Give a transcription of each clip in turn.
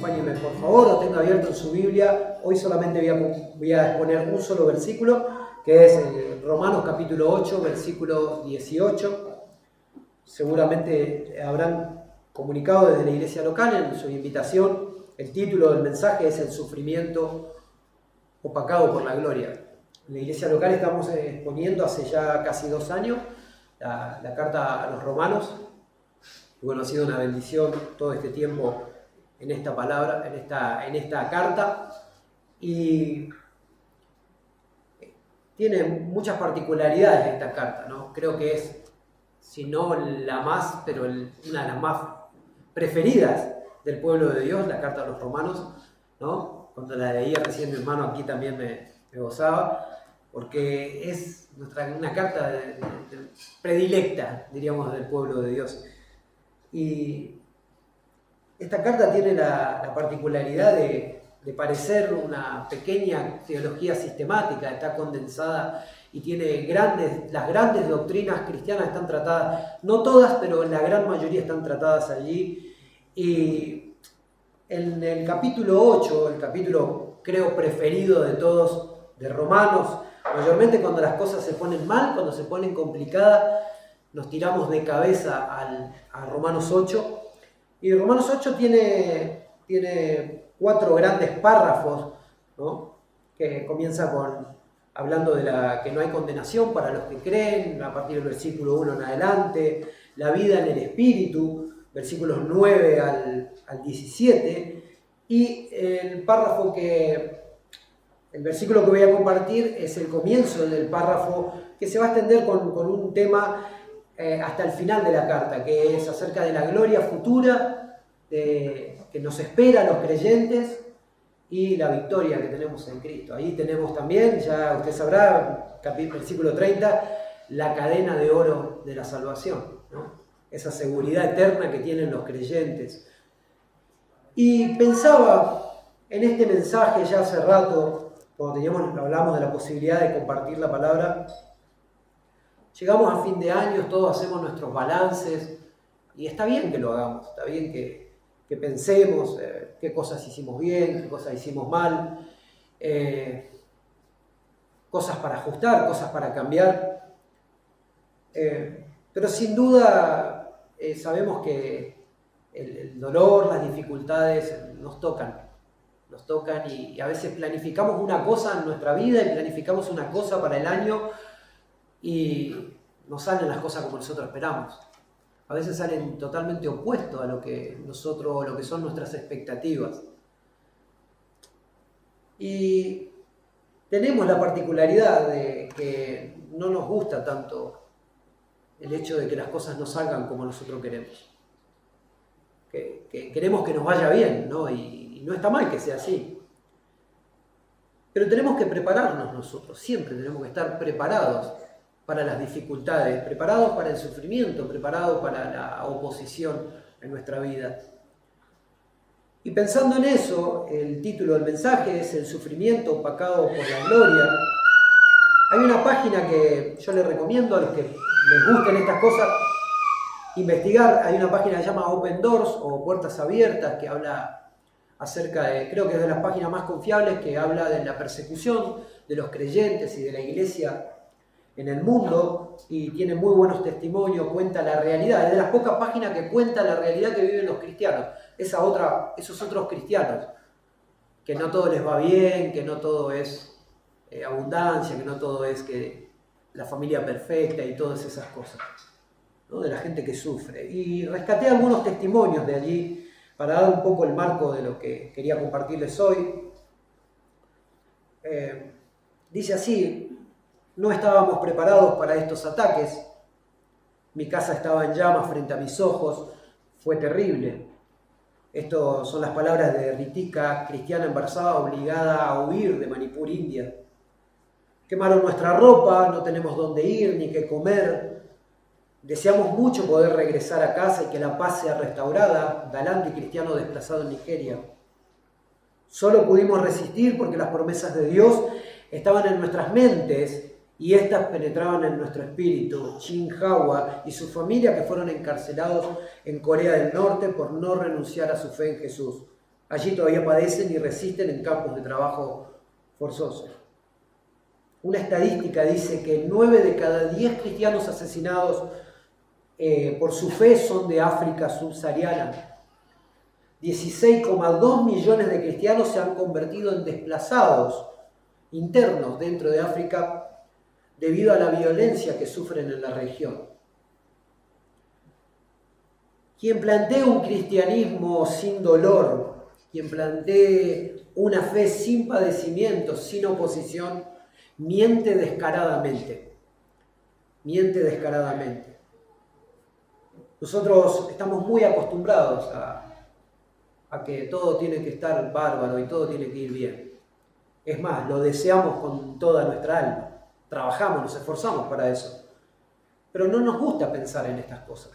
acompáñenme por favor o tenga abierto en su Biblia. Hoy solamente voy a exponer un solo versículo, que es Romanos capítulo 8, versículo 18. Seguramente habrán comunicado desde la iglesia local en su invitación. El título del mensaje es El sufrimiento opacado por la gloria. En la iglesia local estamos exponiendo hace ya casi 2 años la carta a los romanos. Y bueno, ha sido una bendición todo este tiempo en esta palabra, en esta carta. Y tiene muchas particularidades esta carta, ¿no? Creo que es, si no la más, pero una de las más preferidas del pueblo de Dios, la carta a los romanos, ¿no? Cuando la leía recién mi hermano aquí también me gozaba, porque es una carta predilecta, diríamos, del pueblo de Dios. Y esta carta tiene la particularidad de parecer una pequeña teología sistemática, está condensada y tiene las grandes doctrinas cristianas están tratadas, no todas, pero la gran mayoría están tratadas allí. Y en el capítulo 8, el capítulo creo preferido de todos, de Romanos, mayormente cuando las cosas se ponen mal, cuando se ponen complicadas, nos tiramos de cabeza a Romanos 8. Y Romanos 8 tiene 4 grandes párrafos, ¿no? Que comienza hablando de que no hay condenación para los que creen, a partir del versículo 1 en adelante, la vida en el Espíritu, versículos 9 al 17, y el versículo que voy a compartir es el comienzo del párrafo que se va a extender con un tema hasta el final de la carta, que es acerca de la gloria futura que nos espera a los creyentes y la victoria que tenemos en Cristo. Ahí tenemos también, ya usted sabrá, versículo 30, la cadena de oro de la salvación, ¿no? Esa seguridad eterna que tienen los creyentes. Y pensaba en este mensaje ya hace rato, cuando hablamos de la posibilidad de compartir la palabra. Llegamos a fin de año, todos hacemos nuestros balances y está bien que lo hagamos, está bien que pensemos qué cosas hicimos bien, qué cosas hicimos mal, cosas para ajustar, cosas para cambiar. Pero sin duda sabemos que el dolor, las dificultades nos tocan y a veces planificamos una cosa en nuestra vida y planificamos una cosa para el año y no salen las cosas como nosotros esperamos. A veces salen totalmente opuestos a lo que son nuestras expectativas. Y tenemos la particularidad de que no nos gusta tanto el hecho de que las cosas no salgan como nosotros queremos. Que queremos que nos vaya bien, ¿no? Y no está mal que sea así. Pero tenemos que prepararnos nosotros, siempre tenemos que estar preparados para las dificultades, preparados para el sufrimiento, preparados para la oposición en nuestra vida. Y pensando en eso, el título del mensaje es El sufrimiento opacado por la gloria. Hay una página que yo les recomiendo a los que les gusten estas cosas investigar. Hay una página que se llama Open Doors o Puertas Abiertas, que habla acerca creo que es de las páginas más confiables, que habla de la persecución de los creyentes y de la iglesia en el mundo, y tiene muy buenos testimonios, cuenta la realidad. Es de las pocas páginas que cuenta la realidad que viven los cristianos. Esos otros cristianos, que no todo les va bien, que no todo es abundancia, que no todo es que la familia perfecta y todas esas cosas, ¿no? De la gente que sufre. Y rescaté algunos testimonios de allí para dar un poco el marco de lo que quería compartirles hoy. Dice así: no estábamos preparados para estos ataques. Mi casa estaba en llamas frente a mis ojos. Fue terrible. Estas son las palabras de Ritika, cristiana embarazada obligada a huir de Manipur, India. Quemaron nuestra ropa, no tenemos dónde ir ni qué comer. Deseamos mucho poder regresar a casa y que la paz sea restaurada. Dalandi, cristiano desplazado en Nigeria. Solo pudimos resistir porque las promesas de Dios estaban en nuestras mentes y éstas penetraban en nuestro espíritu. Shin Hawa y su familia, que fueron encarcelados en Corea del Norte por no renunciar a su fe en Jesús. Allí todavía padecen y resisten en campos de trabajo forzosos. Una estadística dice que 9 de cada 10 cristianos asesinados por su fe son de África subsahariana. 16,2 millones de cristianos se han convertido en desplazados internos dentro de África debido a la violencia que sufren en la región. Quien plantee un cristianismo sin dolor, quien plantee una fe sin padecimientos, sin oposición, miente descaradamente. Miente descaradamente. Nosotros estamos muy acostumbrados a que todo tiene que estar bárbaro y todo tiene que ir bien. Es más, lo deseamos con toda nuestra alma. Trabajamos, nos esforzamos para eso. Pero no nos gusta pensar en estas cosas.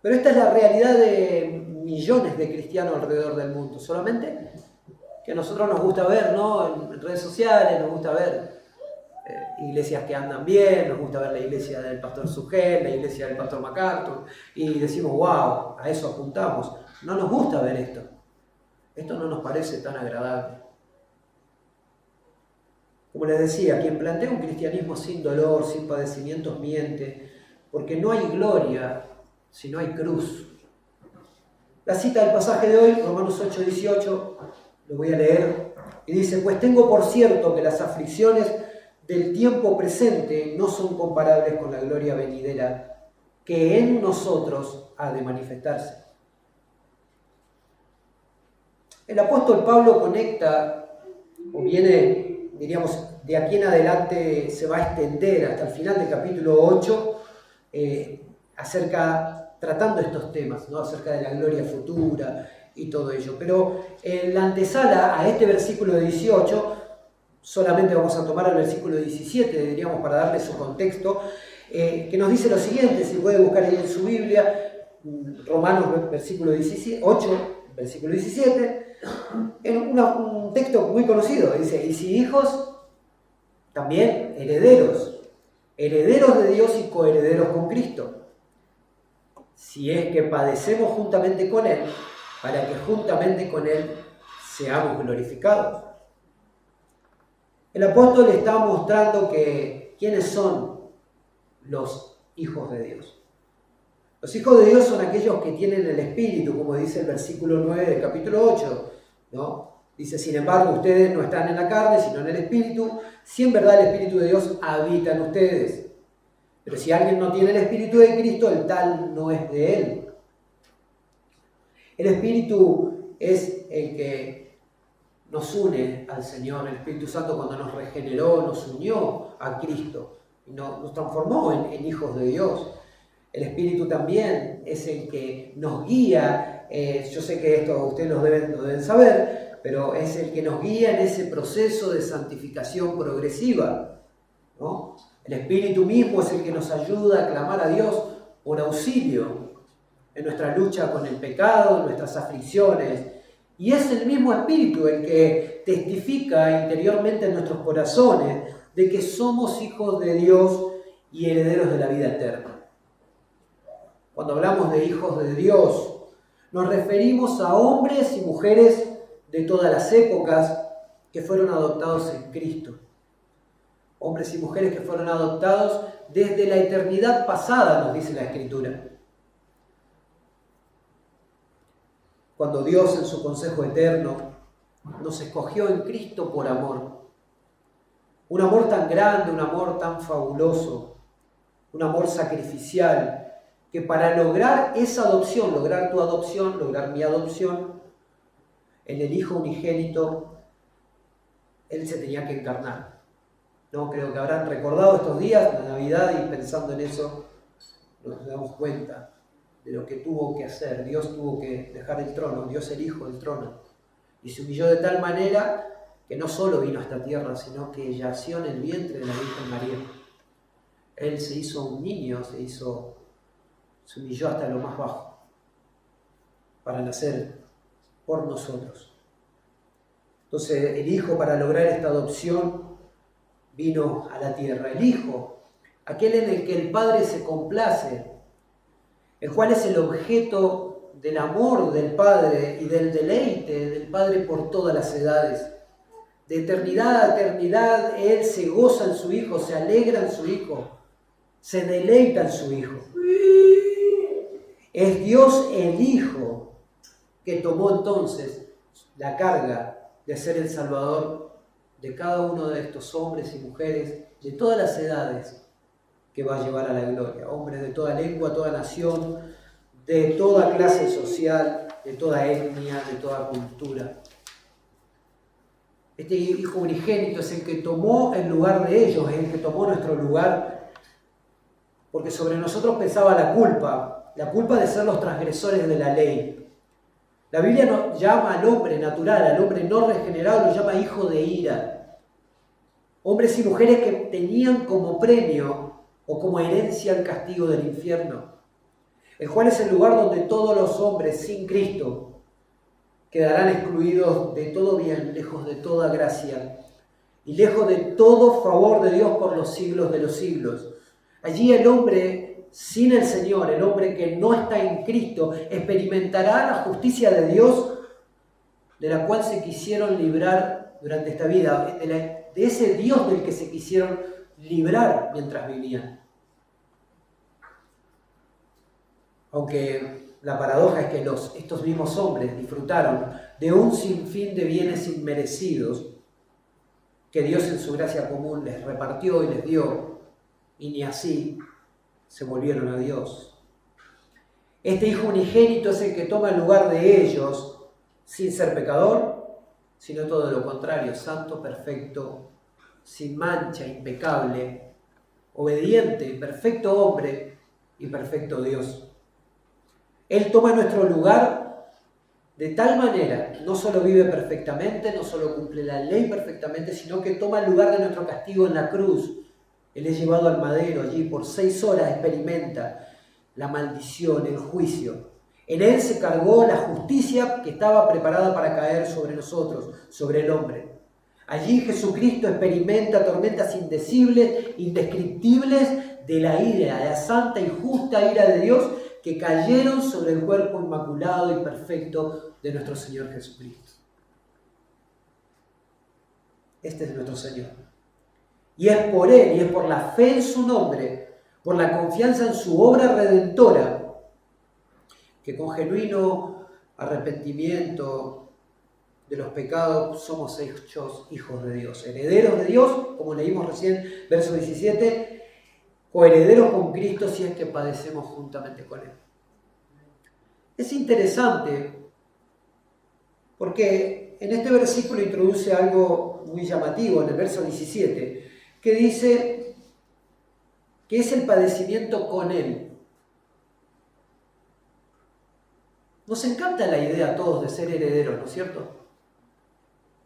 Pero esta es la realidad de millones de cristianos alrededor del mundo. Solamente que a nosotros nos gusta ver, ¿no? En redes sociales, nos gusta ver iglesias que andan bien, nos gusta ver la iglesia del pastor Sugel, la iglesia del pastor MacArthur, y decimos, wow, a eso apuntamos. No nos gusta ver esto. Esto no nos parece tan agradable. Como les decía, quien plantea un cristianismo sin dolor, sin padecimientos, miente, porque no hay gloria si no hay cruz. La cita del pasaje de hoy, Romanos 8:18, lo voy a leer, y dice, pues tengo por cierto que las aflicciones del tiempo presente no son comparables con la gloria venidera que en nosotros ha de manifestarse. El apóstol Pablo conecta, o viene, diríamos, de aquí en adelante se va a extender hasta el final del capítulo 8, tratando estos temas, ¿no? Acerca de la gloria futura y todo ello. Pero en la antesala a este versículo 18, solamente vamos a tomar el versículo 17, diríamos, para darle su contexto, que nos dice lo siguiente, si puede buscar ahí en su Biblia, Romanos versículo 8, versículo 17, en un texto muy conocido, dice, y si hijos, también herederos, herederos de Dios y coherederos con Cristo, si es que padecemos juntamente con Él, para que juntamente con Él seamos glorificados. El apóstol está mostrando que quiénes son los hijos de Dios. Los hijos de Dios son aquellos que tienen el Espíritu, como dice el versículo 9 del capítulo 8, ¿no? Dice, sin embargo, ustedes no están en la carne, sino en el Espíritu, si en verdad el Espíritu de Dios habita en ustedes. Pero si alguien no tiene el Espíritu de Cristo, el tal no es de Él. El Espíritu es el que nos une al Señor. El Espíritu Santo, cuando nos regeneró, nos unió a Cristo y nos transformó en hijos de Dios. El Espíritu también es el que nos guía. Yo sé que esto ustedes lo deben saber, pero es el que nos guía en ese proceso de santificación progresiva, ¿no? El Espíritu mismo es el que nos ayuda a clamar a Dios por auxilio en nuestra lucha con el pecado, en nuestras aflicciones. Y es el mismo Espíritu el que testifica interiormente en nuestros corazones de que somos hijos de Dios y herederos de la vida eterna. Cuando hablamos de hijos de Dios, nos referimos a hombres y mujeres de todas las épocas que fueron adoptados en Cristo. Hombres y mujeres que fueron adoptados desde la eternidad pasada, nos dice la Escritura. Cuando Dios en su consejo eterno nos escogió en Cristo por amor. Un amor tan grande, un amor tan fabuloso, un amor sacrificial, que para lograr esa adopción, lograr tu adopción, lograr mi adopción, en el Hijo unigénito, Él se tenía que encarnar. ¿No? Creo que habrán recordado estos días, la Navidad, y pensando en eso, nos damos cuenta de lo que tuvo que hacer. Dios tuvo que dejar el trono, Dios el Hijo del trono, y se humilló de tal manera que no solo vino a esta tierra, sino que yació en el vientre de la Virgen María. Él se hizo un niño, se humilló hasta lo más bajo para nacer por nosotros. Entonces el Hijo, para lograr esta adopción, vino a la tierra. El Hijo, aquel en el que el Padre se complace, el cual es el objeto del amor del Padre y del deleite del Padre por todas las edades. De eternidad a eternidad, Él se goza en su Hijo, se alegra en su Hijo, se deleita en su Hijo. Es Dios el Hijo que tomó entonces la carga de ser el Salvador de cada uno de estos hombres y mujeres de todas las edades que va a llevar a la gloria. Hombres de toda lengua, toda nación, de toda clase social, de toda etnia, de toda cultura. Este Hijo unigénito es el que tomó el lugar de ellos, es el que tomó nuestro lugar, porque sobre nosotros pesaba la culpa de ser los transgresores de la ley. La Biblia nos llama al hombre natural, al hombre no regenerado, lo llama hijo de ira. Hombres y mujeres que tenían como premio o como herencia el castigo del infierno, el cual es el lugar donde todos los hombres sin Cristo quedarán excluidos de todo bien, lejos de toda gracia y lejos de todo favor de Dios por los siglos de los siglos. Allí el hombre sin el Señor, el hombre que no está en Cristo, experimentará la justicia de Dios de la cual se quisieron librar durante esta vida, de ese Dios del que se quisieron librar mientras vivían. Aunque la paradoja es que estos mismos hombres disfrutaron de un sinfín de bienes inmerecidos que Dios en su gracia común les repartió y les dio, y ni así se volvieron a Dios. Este Hijo unigénito es el que toma el lugar de ellos sin ser pecador, sino todo lo contrario, santo, perfecto, sin mancha, impecable, obediente, perfecto hombre y perfecto Dios. Él toma nuestro lugar de tal manera, no solo vive perfectamente, no solo cumple la ley perfectamente, sino que toma el lugar de nuestro castigo en la cruz. Él es llevado al madero, allí por 6 horas experimenta la maldición, el juicio. En Él se cargó la justicia que estaba preparada para caer sobre nosotros, sobre el hombre. Allí Jesucristo experimenta tormentas indecibles, indescriptibles de la ira, de la santa y justa ira de Dios que cayeron sobre el cuerpo inmaculado y perfecto de nuestro Señor Jesucristo. Este es nuestro Señor. Y es por Él, y es por la fe en su nombre, por la confianza en su obra redentora, que con genuino arrepentimiento de los pecados somos hechos hijos de Dios, herederos de Dios, como leímos recién, verso 17, coherederos con Cristo si es que padecemos juntamente con Él. Es interesante porque en este versículo introduce algo muy llamativo en el verso 17, que dice que es el padecimiento con Él. Nos encanta la idea a todos de ser herederos, ¿no es cierto?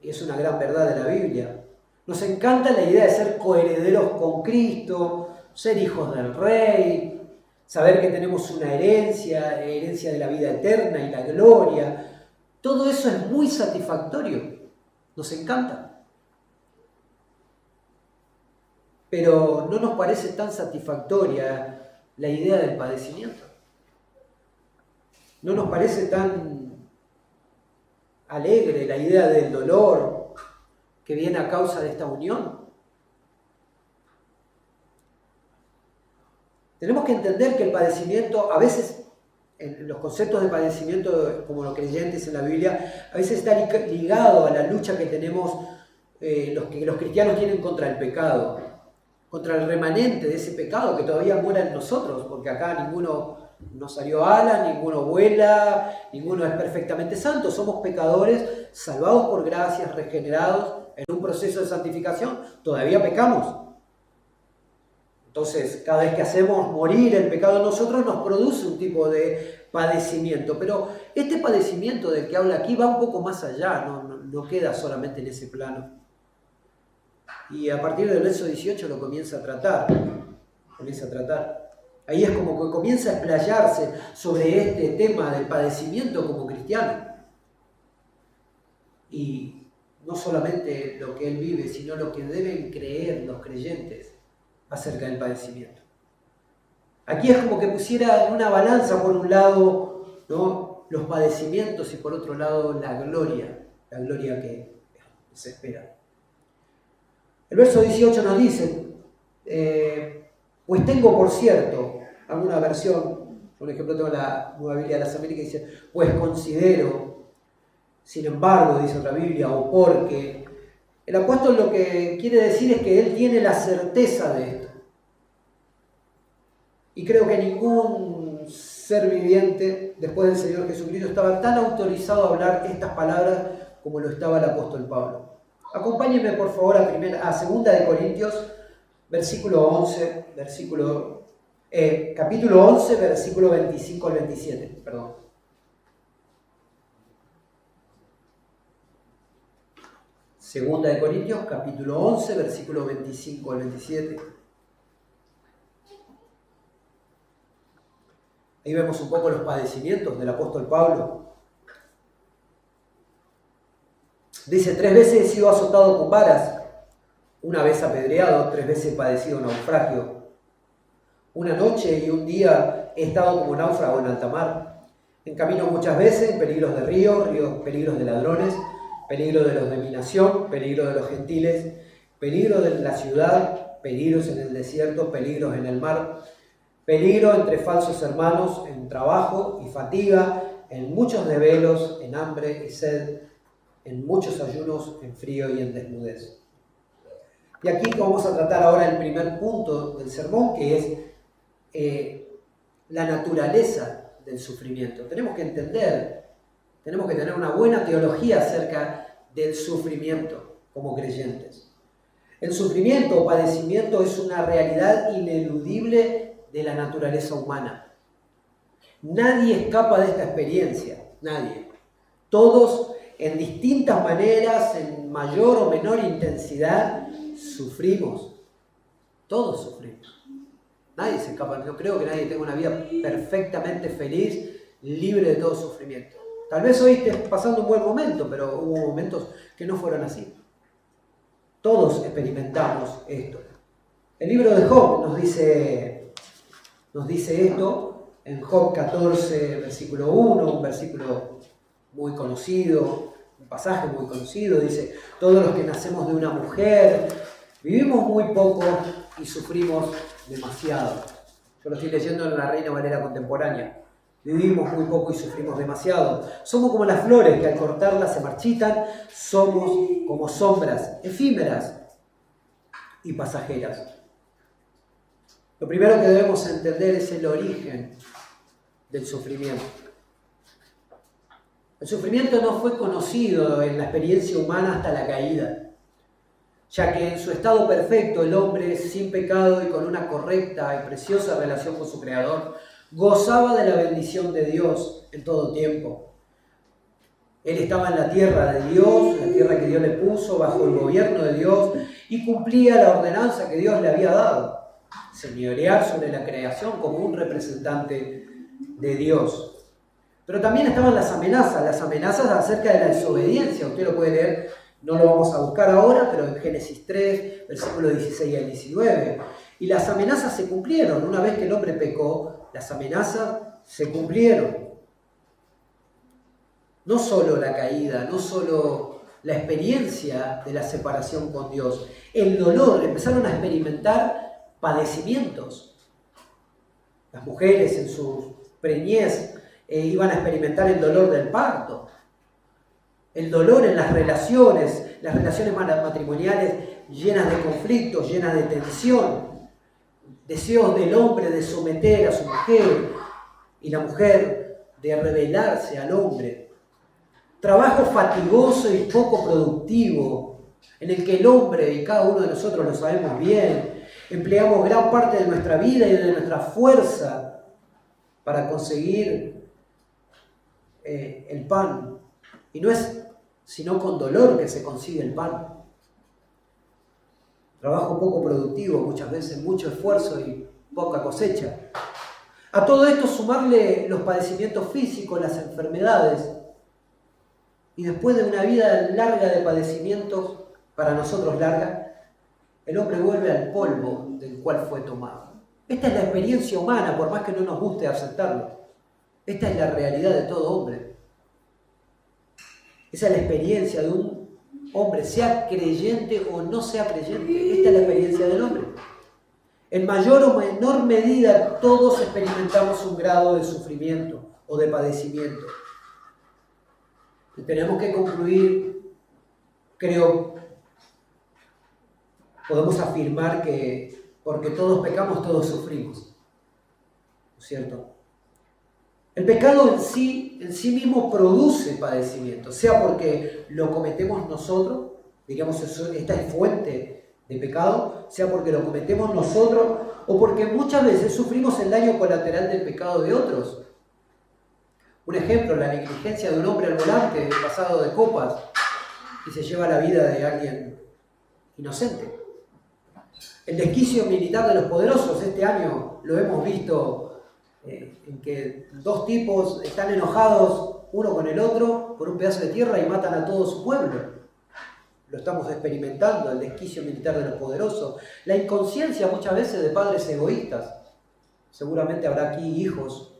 Y es una gran verdad de la Biblia. Nos encanta la idea de ser coherederos con Cristo, ser hijos del Rey, saber que tenemos una herencia de la vida eterna y la gloria. Todo eso es muy satisfactorio, nos encanta. Pero no nos parece tan satisfactoria la idea del padecimiento. No nos parece tan alegre la idea del dolor que viene a causa de esta unión. Tenemos que entender que el padecimiento, a veces, en los conceptos de padecimiento, como los creyentes en la Biblia, a veces está ligado a la lucha que tenemos, que los cristianos tienen contra el pecado, contra el remanente de ese pecado que todavía mora en nosotros, porque acá ninguno no salió alas, ninguno vuela, ninguno es perfectamente santo. Somos pecadores, salvados por gracia, regenerados en un proceso de santificación, todavía pecamos. Entonces, cada vez que hacemos morir el pecado en nosotros, nos produce un tipo de padecimiento. Pero este padecimiento del que habla aquí va un poco más allá, no queda solamente en ese plano. Y a partir del verso 18 lo comienza a tratar. Ahí es como que comienza a explayarse sobre este tema del padecimiento como cristiano. Y no solamente lo que él vive, sino lo que deben creer los creyentes acerca del padecimiento. Aquí es como que pusiera en una balanza, por un lado, ¿no?, los padecimientos y por otro lado la gloria que se espera. El verso 18 nos dice, pues tengo por cierto, alguna versión, por ejemplo tengo la Nueva Biblia de las Américas, dice, pues considero, sin embargo, dice otra Biblia, o porque. El apóstol lo que quiere decir es que él tiene la certeza de esto. Y creo que ningún ser viviente, después del Señor Jesucristo, estaba tan autorizado a hablar estas palabras como lo estaba el apóstol Pablo. Acompáñenme por favor a 2 de Corintios, capítulo 11, versículo 25 al 27. Perdón. Segunda de Corintios, capítulo 11, versículo 25 al 27. Ahí vemos un poco los padecimientos del apóstol Pablo. Dice, 3 veces he sido azotado con varas, 1 vez apedreado, 3 veces he padecido naufragio. Una noche y un día he estado como náufrago en alta mar. En camino muchas veces, en peligros de río, peligros de ladrones, peligro de los de mi nación, peligro de los gentiles, peligro de la ciudad, peligros en el desierto, peligros en el mar, peligro entre falsos hermanos, en trabajo y fatiga, en muchos desvelos, en hambre y sed, en muchos ayunos, en frío y en desnudez. Y aquí vamos a tratar ahora el primer punto del sermón, que es la naturaleza del sufrimiento. Tenemos que entender, tenemos que tener una buena teología acerca del sufrimiento como creyentes. El sufrimiento o padecimiento es una realidad ineludible de la naturaleza humana. Nadie escapa de esta experiencia, nadie. Todos, en distintas maneras, en mayor o menor intensidad, sufrimos. Todos sufrimos. Nadie se escapa. Yo creo que nadie tenga una vida perfectamente feliz, libre de todo sufrimiento. Tal vez hoy estés pasando un buen momento, pero hubo momentos que no fueron así. Todos experimentamos esto. El libro de Job nos dice esto en Job 14, versículo 1, un versículo muy conocido, un pasaje muy conocido. Dice, todos los que nacemos de una mujer vivimos muy poco y sufrimos demasiado. Yo lo estoy leyendo en la Reina Valera contemporánea. Vivimos muy poco y sufrimos demasiado. Somos como las flores que al cortarlas se marchitan. Somos como sombras efímeras y pasajeras. Lo primero que debemos entender es el origen del sufrimiento. El sufrimiento no fue conocido en la experiencia humana hasta la caída, ya que en su estado perfecto el hombre sin pecado y con una correcta y preciosa relación con su Creador gozaba de la bendición de Dios en todo tiempo. Él estaba en la tierra de Dios, la tierra que Dios le puso, bajo el gobierno de Dios, y cumplía la ordenanza que Dios le había dado, señorear sobre la creación como un representante de Dios. Pero también estaban las amenazas acerca de la desobediencia. Usted lo puede leer, no lo vamos a buscar ahora, pero en Génesis 3, versículos 16 al 19. Y las amenazas se cumplieron. Una vez que el hombre pecó, las amenazas se cumplieron. No solo la caída, no solo la experiencia de la separación con Dios, el dolor, empezaron a experimentar padecimientos. Las mujeres en su preñez iban a experimentar el dolor del parto, el dolor en las relaciones matrimoniales llenas de conflictos, llenas de tensión, deseos del hombre de someter a su mujer y la mujer de rebelarse al hombre. Trabajo fatigoso y poco productivo, en el que el hombre, y cada uno de nosotros lo sabemos bien, empleamos gran parte de nuestra vida y de nuestra fuerza para conseguir el pan. Y no es sino con dolor que se consigue el pan. Trabajo poco productivo, muchas veces mucho esfuerzo y poca cosecha. A todo esto sumarle los padecimientos físicos, las enfermedades. Y después de una vida larga de padecimientos, para nosotros larga, el hombre vuelve al polvo del cual fue tomado. Esta es la experiencia humana, por más que no nos guste aceptarlo. Esta es la realidad de todo hombre. Esa es la experiencia de un hombre, sea creyente o no sea creyente. Esta es la experiencia del hombre. En mayor o menor medida todos experimentamos un grado de sufrimiento o de padecimiento. Y tenemos que concluir, creo, podemos afirmar que porque todos pecamos, todos sufrimos. ¿No es cierto? El pecado en sí mismo produce padecimiento, sea porque lo cometemos nosotros, digamos, esta es fuente de pecado, sea porque lo cometemos nosotros o porque muchas veces sufrimos el daño colateral del pecado de otros. Un ejemplo, la negligencia de un hombre al volante pasado de copas y se lleva la vida de alguien inocente. El desquicio militar de los poderosos, este año lo hemos visto en que dos tipos están enojados uno con el otro por un pedazo de tierra y matan a todo su pueblo. Lo estamos experimentando, el desquicio militar de los poderosos. La inconsciencia muchas veces de padres egoístas. Seguramente habrá aquí hijos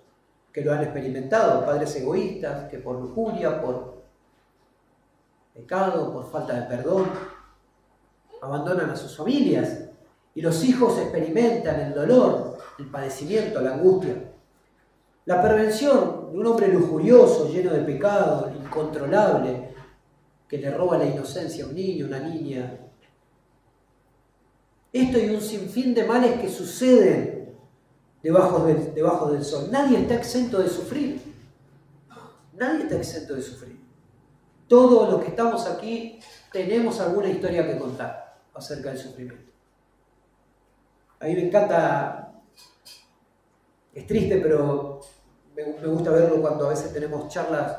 que lo han experimentado, padres egoístas que por lujuria, por pecado, por falta de perdón, abandonan a sus familias. Y los hijos experimentan el dolor, el padecimiento, la angustia. La perversión de un hombre lujurioso, lleno de pecado, incontrolable, que le roba la inocencia a un niño, una niña. Esto y un sinfín de males que suceden debajo del sol. Nadie está exento de sufrir. Nadie está exento de sufrir. Todos los que estamos aquí tenemos alguna historia que contar acerca del sufrimiento. A mí me encanta, es triste, pero me gusta verlo cuando a veces tenemos charlas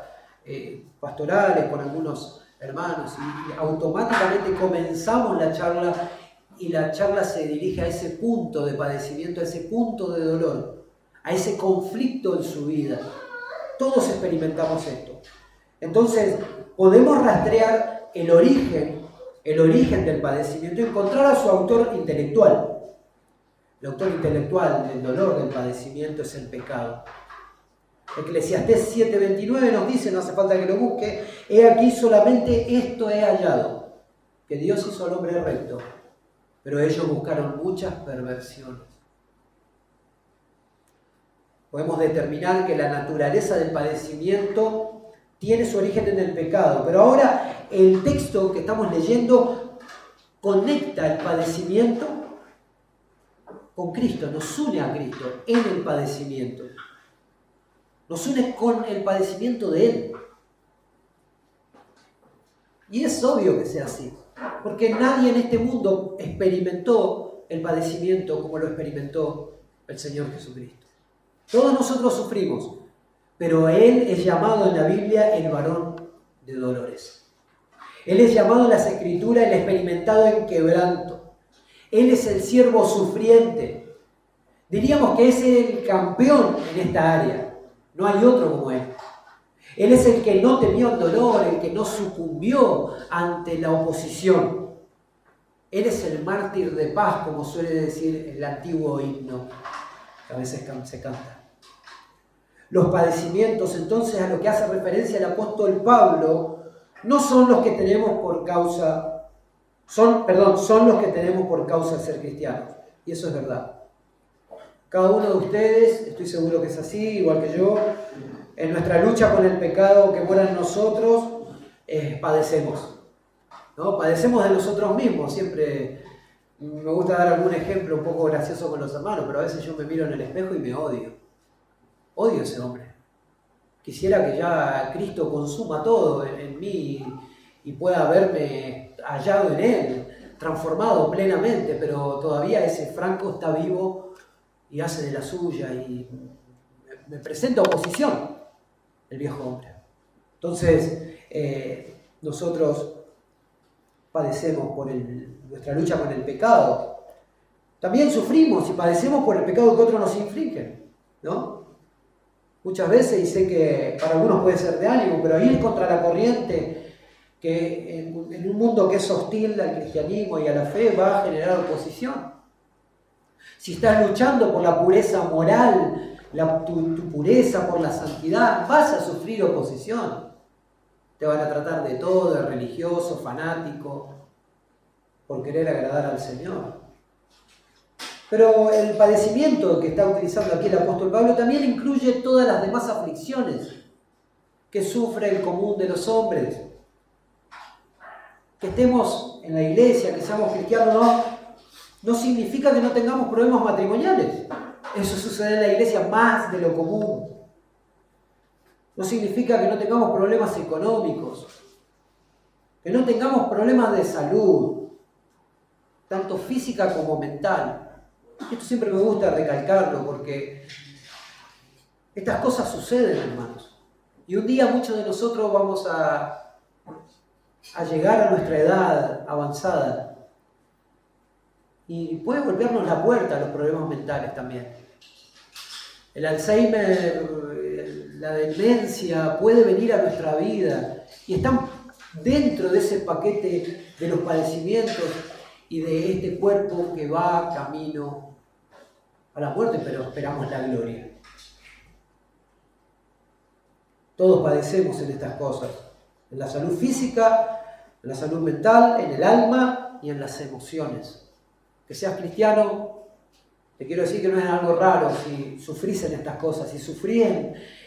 pastorales con algunos hermanos y automáticamente comenzamos la charla y la charla se dirige a ese punto de padecimiento, a ese punto de dolor, a ese conflicto en su vida. Todos experimentamos esto. Entonces, podemos rastrear el origen del padecimiento y encontrar a su autor intelectual. El autor intelectual del dolor, del padecimiento, es el pecado. Eclesiastés 7:29 nos dice, no hace falta que lo busque, he aquí solamente esto he hallado, que Dios hizo al hombre recto, pero ellos buscaron muchas perversiones. Podemos determinar que la naturaleza del padecimiento tiene su origen en el pecado, pero ahora el texto que estamos leyendo conecta el padecimiento con Cristo, nos une a Cristo en el padecimiento. Nos une con el padecimiento de Él. Y es obvio que sea así, porque nadie en este mundo experimentó el padecimiento como lo experimentó el Señor Jesucristo. Todos nosotros sufrimos, pero Él es llamado en la Biblia el varón de dolores. Él es llamado en las Escrituras el experimentado en quebranto. Él es el siervo sufriente. Diríamos que es el campeón en esta área. No hay otro como Él. Él es el que no temió el dolor, el que no sucumbió ante la oposición. Él es el mártir de paz, como suele decir el antiguo himno, que a veces se canta. Los padecimientos, entonces, a lo que hace referencia el apóstol Pablo, no son los que tenemos por causa son los que tenemos por causa de ser cristianos. Y eso es verdad. Cada uno de ustedes, estoy seguro que es así, igual que yo, en nuestra lucha con el pecado que mora en nosotros, padecemos. ¿No? Padecemos de nosotros mismos. Siempre me gusta dar algún ejemplo un poco gracioso con los hermanos, pero a veces yo me miro en el espejo y me odio. Odio a ese hombre. Quisiera que ya Cristo consuma todo en mí y pueda verme hallado en Él, transformado plenamente, pero todavía ese Franco está vivo y hace de la suya y me presenta oposición, el viejo hombre. Entonces, nosotros padecemos por nuestra lucha con el pecado. También sufrimos y padecemos por el pecado que otros nos infringen, ¿no? Muchas veces, y sé que para algunos puede ser de ánimo, pero ir contra la corriente, que en un mundo que es hostil al cristianismo y a la fe, va a generar oposición. Si estás luchando por la pureza moral tu pureza, por la santidad, vas a sufrir oposición. Te van a tratar de todo, de religioso, fanático, por querer agradar al Señor. Pero el padecimiento que está utilizando aquí el apóstol Pablo también incluye todas las demás aflicciones que sufre el común de los hombres. Que estemos en la iglesia, que seamos cristianos, no significa que no tengamos problemas matrimoniales. Eso sucede en la iglesia más de lo común. No significa que no tengamos problemas económicos, que no tengamos problemas de salud, tanto física como mental. Esto siempre me gusta recalcarlo porque estas cosas suceden, hermanos. Y un día muchos de nosotros vamos a llegar a nuestra edad avanzada y puede golpearnos la puerta a los problemas mentales también. El Alzheimer, la demencia puede venir a nuestra vida y están dentro de ese paquete de los padecimientos y de este cuerpo que va camino a la muerte, pero esperamos la gloria. Todos padecemos en estas cosas, en la salud física, en la salud mental, en el alma y en las emociones. Que seas cristiano, te quiero decir que no es algo raro si sufrís en estas cosas, si sufrís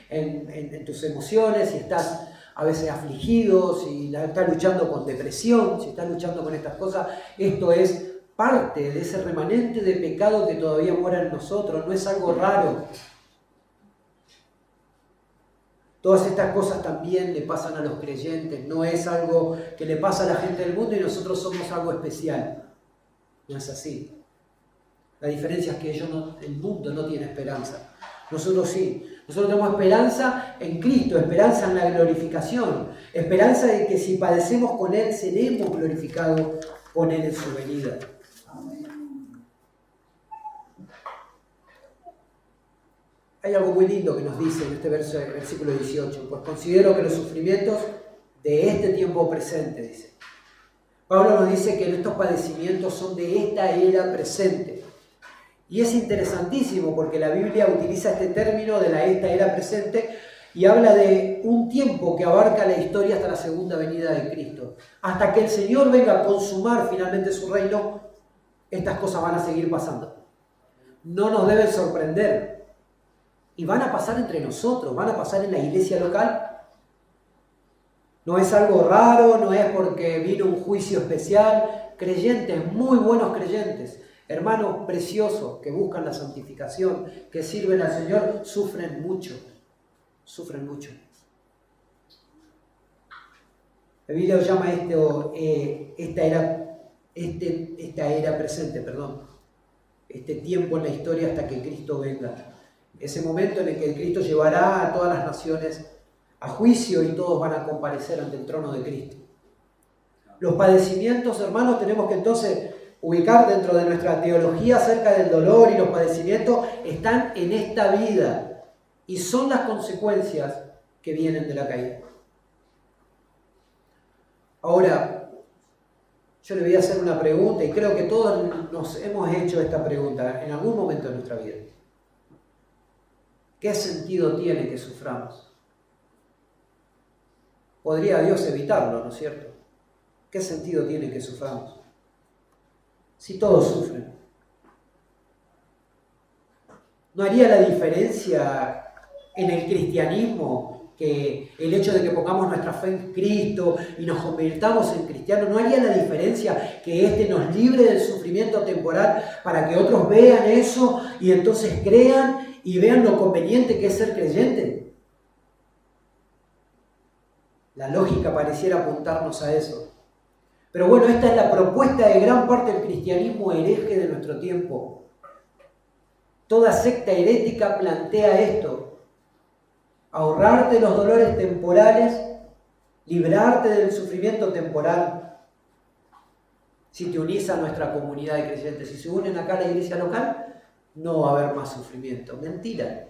en tus emociones, si estás a veces afligido, si estás luchando con depresión, si estás luchando con estas cosas. Esto es parte de ese remanente de pecado que todavía mora en nosotros, no es algo raro. Todas estas cosas también le pasan a los creyentes, no es algo que le pasa a la gente del mundo y nosotros somos algo especial. No es así. La diferencia es que el mundo no tiene esperanza. Nosotros sí. Nosotros tenemos esperanza en Cristo, esperanza en la glorificación, esperanza de que si padecemos con Él, seremos glorificados con Él en su venida. Hay algo muy lindo que nos dice en este versículo 18. Pues considero que los sufrimientos de este tiempo presente, dice. Pablo nos dice que estos padecimientos son de esta era presente. Y es interesantísimo porque la Biblia utiliza este término de esta era presente y habla de un tiempo que abarca la historia hasta la segunda venida de Cristo. Hasta que el Señor venga a consumar finalmente su reino, estas cosas van a seguir pasando. No nos deben sorprender. Y van a pasar entre nosotros, van a pasar en la iglesia local. No es algo raro, no es porque vino un juicio especial. Creyentes, muy buenos creyentes, hermanos preciosos que buscan la santificación, que sirven al Señor, sufren mucho. Sufren mucho. La Biblia lo llama esta era presente, este tiempo en la historia hasta que Cristo venga. Ese momento en el que Cristo llevará a todas las naciones a juicio y todos van a comparecer ante el trono de Cristo. Los padecimientos, hermanos, tenemos que entonces ubicar dentro de nuestra teología acerca del dolor y los padecimientos, están en esta vida y son las consecuencias que vienen de la caída. Ahora, yo le voy a hacer una pregunta y creo que todos nos hemos hecho esta pregunta en algún momento de nuestra vida. ¿Qué sentido tiene que suframos? Podría Dios evitarlo, ¿no es cierto? ¿Qué sentido tiene que suframos? Si todos sufren. ¿No haría la diferencia en el cristianismo que el hecho de que pongamos nuestra fe en Cristo y nos convirtamos en cristianos, no haría la diferencia que nos libre del sufrimiento temporal para que otros vean eso y entonces crean y vean lo conveniente que es ser creyente? La lógica pareciera apuntarnos a eso. Pero bueno, esta es la propuesta de gran parte del cristianismo hereje de nuestro tiempo. Toda secta herética plantea esto: ahorrarte los dolores temporales, librarte del sufrimiento temporal. Si te unís a nuestra comunidad de creyentes, si se unen acá a la iglesia local, no va a haber más sufrimiento. Mentira.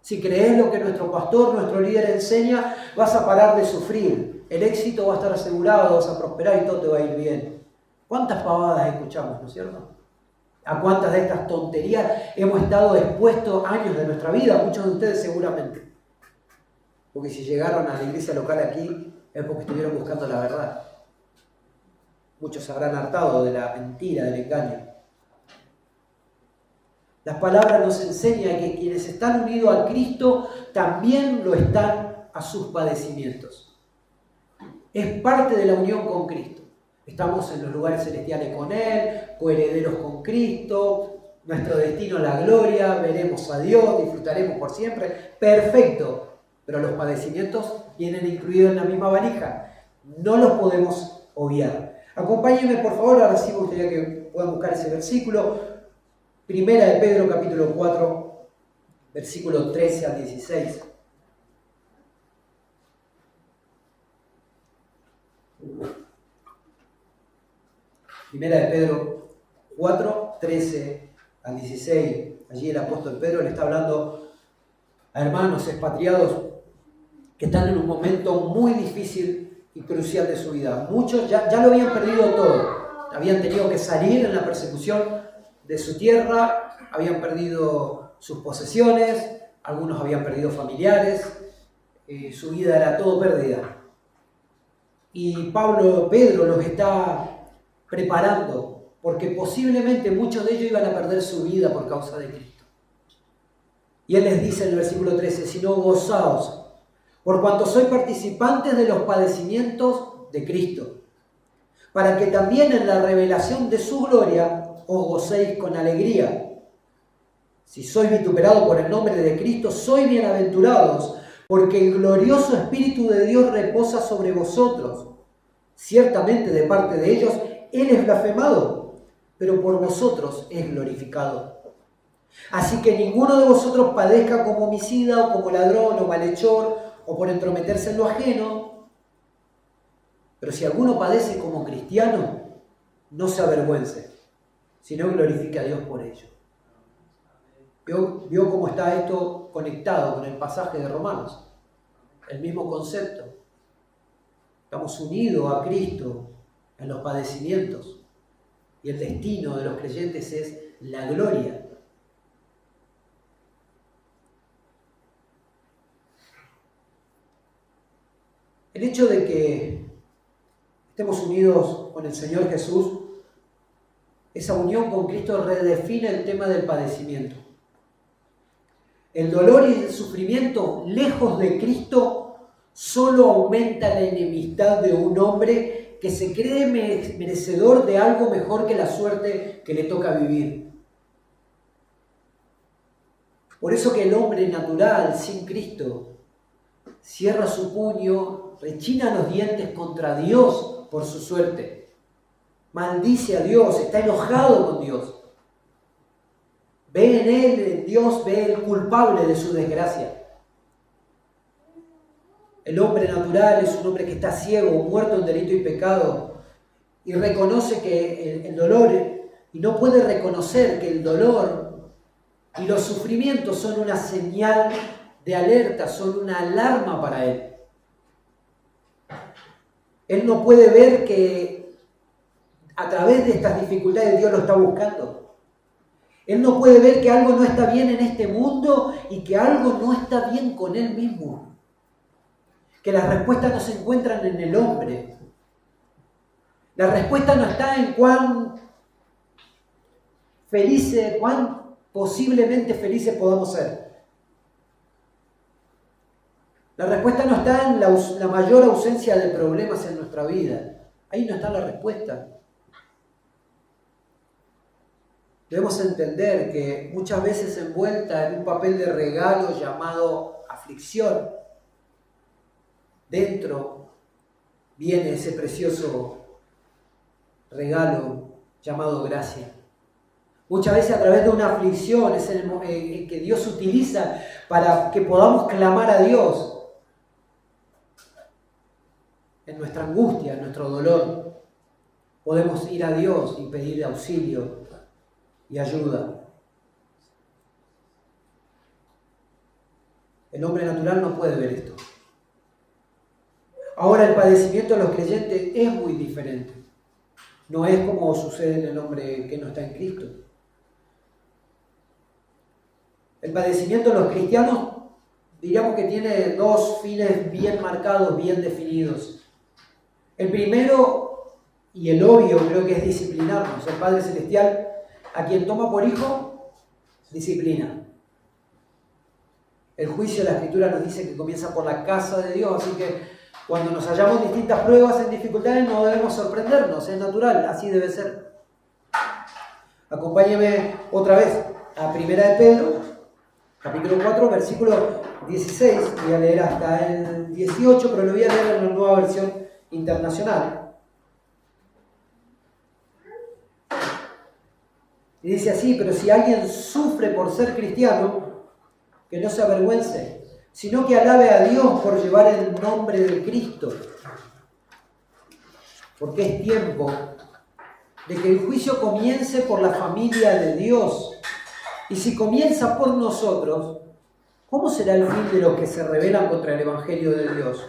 Si crees lo que nuestro pastor, nuestro líder enseña, vas a parar de sufrir. El éxito va a estar asegurado, vas a prosperar y todo te va a ir bien. ¿Cuántas pavadas escuchamos, no es cierto? ¿A cuántas de estas tonterías hemos estado expuestos años de nuestra vida? Muchos de ustedes seguramente. Porque si llegaron a la iglesia local aquí es porque estuvieron buscando la verdad. Muchos se habrán hartado de la mentira, del engaño. Las palabras nos enseñan que quienes están unidos a Cristo también lo están a sus padecimientos. Es parte de la unión con Cristo. Estamos en los lugares celestiales con Él, coherederos con Cristo, nuestro destino es la gloria, veremos a Dios, disfrutaremos por siempre. Perfecto, pero los padecimientos vienen incluidos en la misma valija. No los podemos obviar. Acompáñenme por favor, ahora sí me gustaría que puedan buscar ese versículo. Primera de Pedro capítulo 4, versículo 13 al 16. Primera de Pedro 4, 13 al 16. Allí el apóstol Pedro le está hablando a hermanos expatriados que están en un momento muy difícil y crucial de su vida. Muchos ya lo habían perdido todo. Habían tenido que salir en la persecución de su tierra, habían perdido sus posesiones, algunos habían perdido familiares, su vida era todo pérdida. Y Pedro los está preparando, porque posiblemente muchos de ellos iban a perder su vida por causa de Cristo. Y él les dice en el versículo 13, sino gozaos, por cuanto sois participantes de los padecimientos de Cristo, para que también en la revelación de su gloria os gocéis con alegría. Si sois vituperados por el nombre de Cristo, sois bienaventurados, porque el glorioso Espíritu de Dios reposa sobre vosotros. Ciertamente de parte de ellos Él es blasfemado, pero por vosotros es glorificado. Así que ninguno de vosotros padezca como homicida, o como ladrón, o malhechor, o por entrometerse en lo ajeno. Pero si alguno padece como cristiano, no se avergüence, sino glorifique a Dios por ello. ¿Vio cómo está esto conectado con el pasaje de Romanos? El mismo concepto. Estamos unidos a Cristo en los padecimientos y el destino de los creyentes es la gloria. El hecho de que estemos unidos con el Señor Jesús, esa unión con Cristo redefine el tema del padecimiento. El dolor y el sufrimiento lejos de Cristo solo aumenta la enemistad de un hombre que se cree merecedor de algo mejor que la suerte que le toca vivir. Por eso que el hombre natural, sin Cristo, cierra su puño, rechina los dientes contra Dios por su suerte. Maldice a Dios, está enojado con Dios. Ve en él, en Dios, ve el culpable de su desgracia. El hombre natural es un hombre que está ciego, muerto en delito y pecado, y reconoce que el dolor, y no puede reconocer que el dolor y los sufrimientos son una señal de alerta, son una alarma para él. Él no puede ver que a través de estas dificultades Dios lo está buscando. Él no puede ver que algo no está bien en este mundo y que algo no está bien con él mismo. Que las respuestas no se encuentran en el hombre. La respuesta no está en cuán felices, cuán posiblemente felices podamos ser. La respuesta no está en la mayor ausencia de problemas en nuestra vida. Ahí no está la respuesta. Debemos entender que muchas veces envuelta en un papel de regalo llamado aflicción, dentro viene ese precioso regalo llamado gracia. Muchas veces a través de una aflicción es el que Dios utiliza para que podamos clamar a Dios en nuestra angustia, en nuestro dolor. Podemos ir a Dios y pedir auxilio y ayuda. El hombre natural no puede ver esto. Ahora el padecimiento de los creyentes es muy diferente. No es como sucede en el hombre que no está en Cristo. El padecimiento de los cristianos, diríamos que tiene dos fines bien marcados, bien definidos. El primero, y el obvio, creo que es disciplinarnos. El Padre Celestial, a quien toma por hijo, disciplina. El juicio de la Escritura nos dice que comienza por la casa de Dios, así que cuando nos hallamos en distintas pruebas, en dificultades, no debemos sorprendernos, es natural, así debe ser. Acompáñeme otra vez a 1 de Pedro, capítulo 4, versículo 16, voy a leer hasta el 18, pero lo voy a leer en una nueva versión internacional. Y dice así: pero si alguien sufre por ser cristiano, que no se avergüence, sino que alabe a Dios por llevar el nombre de Cristo. Porque es tiempo de que el juicio comience por la familia de Dios. Y si comienza por nosotros, ¿cómo será el fin de los que se rebelan contra el Evangelio de Dios?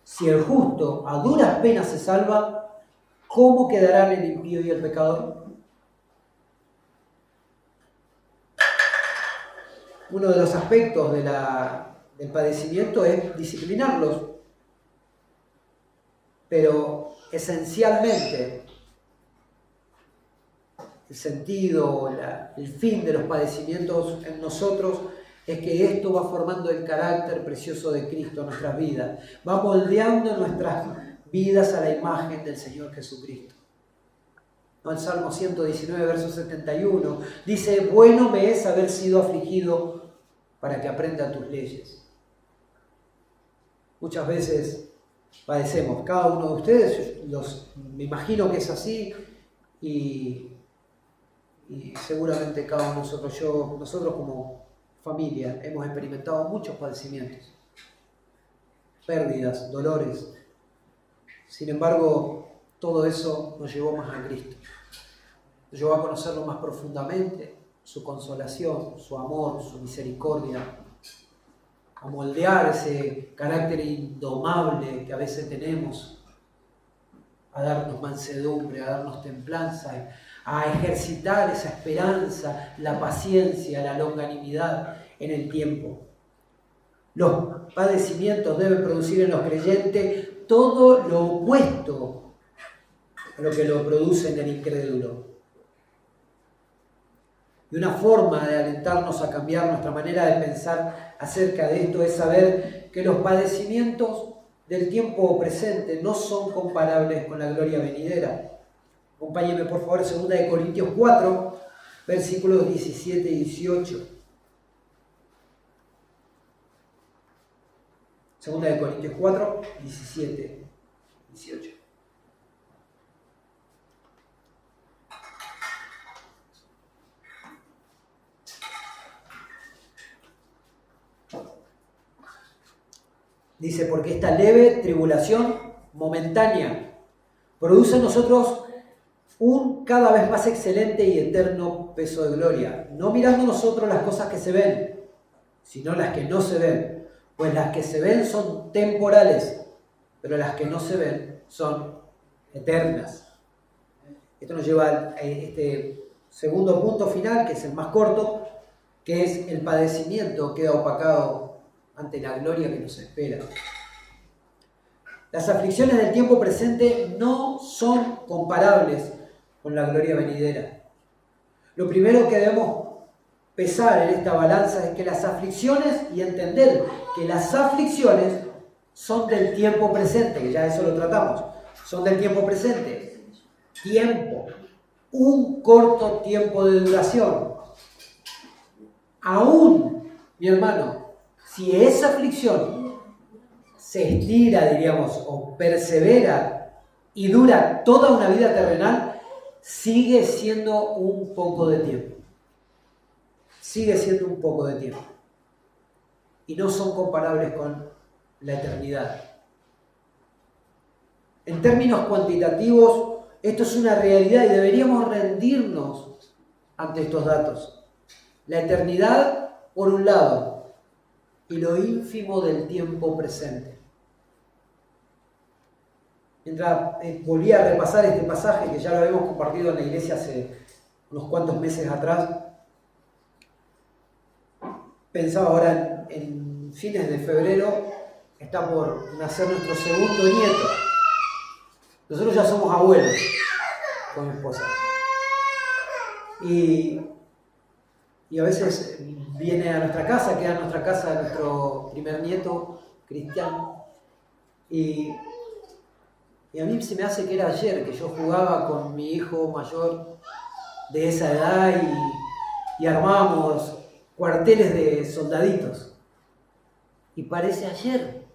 Si el justo a duras penas se salva, ¿cómo quedarán el impío y el pecador? Uno de los aspectos del padecimiento es disciplinarlos, pero esencialmente el sentido, el fin de los padecimientos en nosotros es que esto va formando el carácter precioso de Cristo en nuestras vidas, va moldeando nuestras vidas a la imagen del Señor Jesucristo. ¿No? El Salmo 119, verso 71, dice: bueno me es haber sido afligido para que aprenda tus leyes. Muchas veces padecemos, cada uno de ustedes, me imagino que es así, y seguramente cada uno de nosotros como familia hemos experimentado muchos padecimientos, pérdidas, dolores. Sin embargo, todo eso nos llevó más a Cristo, nos llevó a conocerlo más profundamente, su consolación, su amor, su misericordia, a moldear ese carácter indomable que a veces tenemos, a darnos mansedumbre, a darnos templanza, a ejercitar esa esperanza, la paciencia, la longanimidad en el tiempo. Los padecimientos deben producir en los creyentes todo lo opuesto a lo que lo produce en el incrédulo. Y una forma de alentarnos a cambiar nuestra manera de pensar acerca de esto es saber que los padecimientos del tiempo presente no son comparables con la gloria venidera. Acompáñenme por favor, 2 Corintios 4, versículos 17 y 18. 2 Corintios 4, 17 y 18. Dice: porque esta leve tribulación momentánea produce en nosotros un cada vez más excelente y eterno peso de gloria, no mirando nosotros las cosas que se ven, sino las que no se ven, pues las que se ven son temporales, pero las que no se ven son eternas. Esto nos lleva a este segundo punto final, que es el más corto, que es el padecimiento queda opacado ante la gloria que nos espera. Las aflicciones del tiempo presente no son comparables con la gloria venidera. Lo primero que debemos pesar en esta balanza es que las aflicciones, y entender que las aflicciones son del tiempo presente, que ya eso lo tratamos, son del tiempo presente. Tiempo, un corto tiempo de duración. Aún, mi hermano, si esa aflicción se estira, diríamos, o persevera y dura toda una vida terrenal, sigue siendo un poco de tiempo. Sigue siendo un poco de tiempo. Y no son comparables con la eternidad. En términos cuantitativos, esto es una realidad y deberíamos rendirnos ante estos datos. La eternidad, por un lado, y lo ínfimo del tiempo presente. Mientras volví a repasar este pasaje, que ya lo habíamos compartido en la iglesia hace unos cuantos meses atrás, Pensaba ahora en fines de febrero, está por nacer nuestro segundo nieto. Nosotros ya somos abuelos con mi esposa. Y a veces viene a nuestra casa, queda en nuestra casa nuestro primer nieto, Cristian. Y a mí se me hace que era ayer que yo jugaba con mi hijo mayor de esa edad y armábamos cuarteles de soldaditos. Y parece ayer.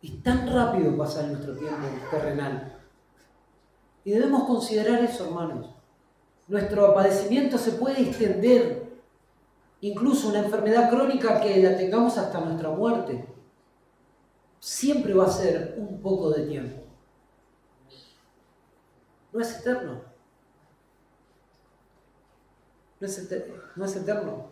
Y tan rápido pasa nuestro tiempo terrenal. Y debemos considerar eso, hermanos. Nuestro padecimiento se puede extender, incluso una enfermedad crónica que la tengamos hasta nuestra muerte. Siempre va a ser un poco de tiempo. No es eterno. No es eterno.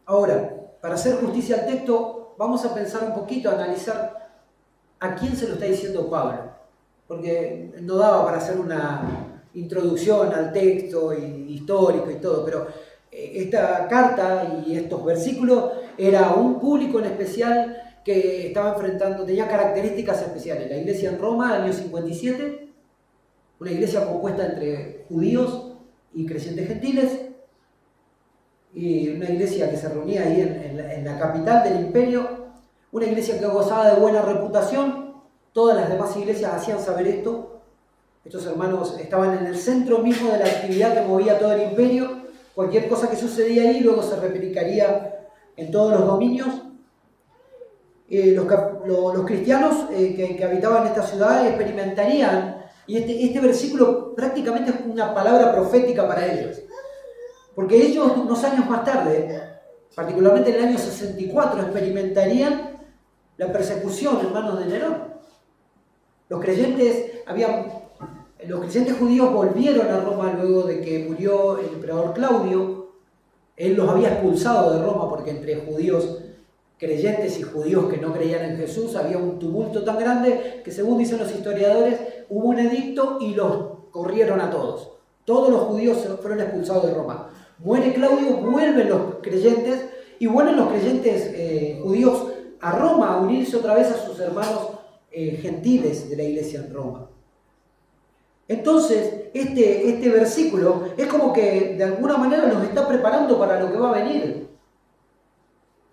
Ahora, para hacer justicia al texto, vamos a pensar un poquito, a analizar a quién se lo está diciendo Pablo. Porque no daba para hacer una introducción al texto histórico y todo, pero esta carta y estos versículos era un público en especial que estaba enfrentando, tenía características especiales. La iglesia en Roma, año 57, una iglesia compuesta entre judíos y creyentes gentiles, y una iglesia que se reunía ahí en la capital del imperio, una iglesia que gozaba de buena reputación. Todas las demás iglesias hacían saber esto. Estos hermanos estaban en el centro mismo de la actividad que movía todo el imperio. Cualquier cosa que sucedía ahí luego se replicaría en todos los dominios. Los cristianos que habitaban esta ciudad experimentarían, y este versículo prácticamente es una palabra profética para ellos, porque ellos unos años más tarde, particularmente en el año 64, experimentarían la persecución en manos de Nerón. Los creyentes judíos volvieron a Roma luego de que murió el emperador Claudio. Él los había expulsado de Roma porque entre judíos creyentes y judíos que no creían en Jesús había un tumulto tan grande que, según dicen los historiadores, hubo un edicto y los corrieron a todos. Todos los judíos fueron expulsados de Roma. Muere Claudio, vuelven los creyentes y vuelven los creyentes judíos a Roma a unirse otra vez a sus hermanos gentiles de la iglesia en Roma. Entonces, este versículo es como que de alguna manera nos está preparando para lo que va a venir.